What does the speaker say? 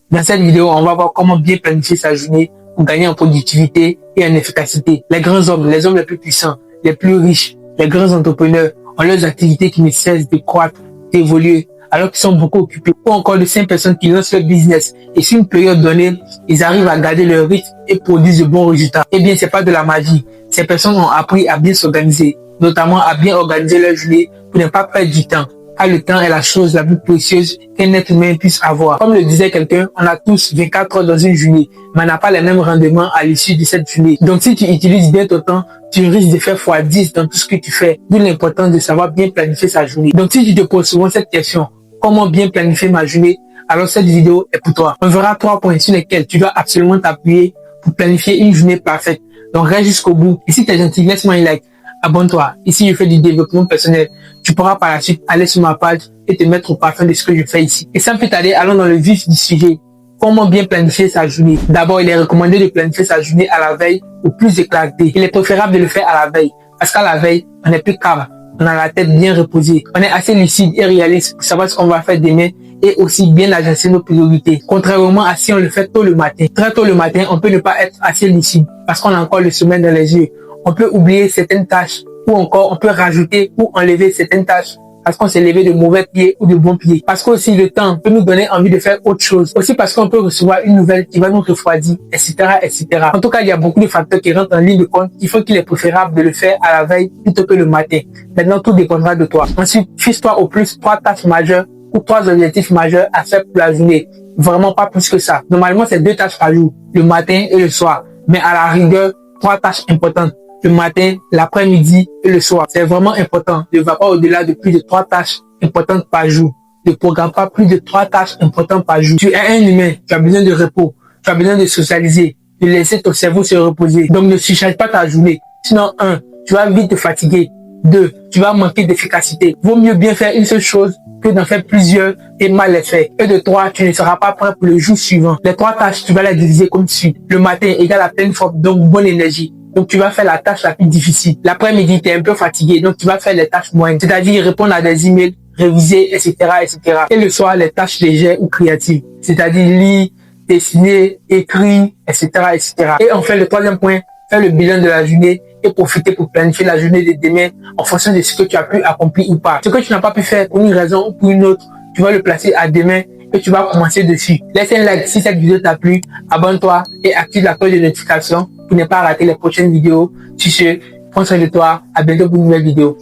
Dans cette vidéo, on va voir comment bien planifier sa journée pour gagner en productivité et en efficacité. Les grands hommes, les hommes les plus puissants, les plus riches, les grands entrepreneurs ont leurs activités qui ne cessent de croître, d'évoluer, alors qu'ils sont beaucoup occupés. Ou encore de 5 personnes qui lancent leur business et sur une période donnée, ils arrivent à garder leur rythme et produisent de bons résultats. Eh bien, c'est pas de la magie. Ces personnes ont appris à bien s'organiser, notamment à bien organiser leur journée pour ne pas perdre du temps. Car le temps est la chose la plus précieuse qu'un être humain puisse avoir. Comme le disait quelqu'un, on a tous 24 heures dans une journée, mais on n'a pas les mêmes rendements à l'issue de cette journée. Donc si tu utilises bien ton temps, tu risques de faire x10 dans tout ce que tu fais, d'où l'importance de savoir bien planifier sa journée. Donc si tu te poses souvent cette question, comment bien planifier ma journée, alors cette vidéo est pour toi. On verra 3 points sur lesquels tu dois absolument t'appuyer pour planifier une journée parfaite. Donc reste jusqu'au bout. Et si tu es gentil, laisse-moi un like. Abonne-toi. Ici, je fais du développement personnel. Tu pourras par la suite aller sur ma page et te mettre au parfum de ce que je fais ici. Et sans plus tarder, allons dans le vif du sujet. Comment bien planifier sa journée? D'abord, il est recommandé de planifier sa journée à la veille pour plus de clarté. Il est préférable de le faire à la veille. Parce qu'à la veille, on est plus calme. On a la tête bien reposée. On est assez lucide et réaliste pour savoir ce qu'on va faire demain et aussi bien agencer nos priorités. Contrairement à si on le fait tôt le matin. Très tôt le matin, on peut ne pas être assez lucide parce qu'on a encore le sommeil dans les yeux. On peut oublier certaines tâches ou encore on peut rajouter ou enlever certaines tâches parce qu'on s'est levé de mauvais pieds ou de bons pieds. Parce qu'aussi le temps peut nous donner envie de faire autre chose. Aussi parce qu'on peut recevoir une nouvelle qui va nous refroidir, etc., etc. En tout cas, il y a beaucoup de facteurs qui rentrent en ligne de compte qui font qu'il est préférable de le faire à la veille plutôt que le matin. Maintenant, tout dépendra de toi. Ensuite, fixe-toi au plus 3 tâches majeures ou 3 objectifs majeurs à faire pour la journée. Vraiment pas plus que ça. Normalement, c'est 2 tâches par jour, le matin et le soir. Mais à la rigueur, 3 tâches importantes. Le matin, l'après-midi et le soir. C'est vraiment important. Ne va pas au-delà de plus de 3 tâches importantes par jour. Ne programme pas plus de 3 tâches importantes par jour. Tu es un humain, tu as besoin de repos, tu as besoin de socialiser, de laisser ton cerveau se reposer. Donc ne surcharge pas ta journée. Sinon, 1, tu vas vite te fatiguer. 2, tu vas manquer d'efficacité. Vaut mieux bien faire une seule chose que d'en faire plusieurs et mal les faire. Et de 3, tu ne seras pas prêt pour le jour suivant. Les 3 tâches, tu vas les diviser comme suit. Le matin égale à pleine forme, donc bonne énergie. Donc, tu vas faire la tâche la plus difficile. L'après-midi, tu es un peu fatigué. Donc, tu vas faire les tâches moyennes. C'est-à-dire répondre à des emails, réviser, etc., etc. Et le soir, les tâches légères ou créatives. C'est-à-dire lire, dessiner, écrire, etc., etc. Et enfin, le 3e point, faire le bilan de la journée et profiter pour planifier la journée de demain en fonction de ce que tu as pu accomplir ou pas. Ce que tu n'as pas pu faire pour une raison ou pour une autre, tu vas le placer à demain et tu vas commencer dessus. Laisse un like si cette vidéo t'a plu, abonne-toi et active la cloche de notification pour ne pas rater les prochaines vidéos. Sur ce, prends soin de toi, à bientôt pour une nouvelle vidéo.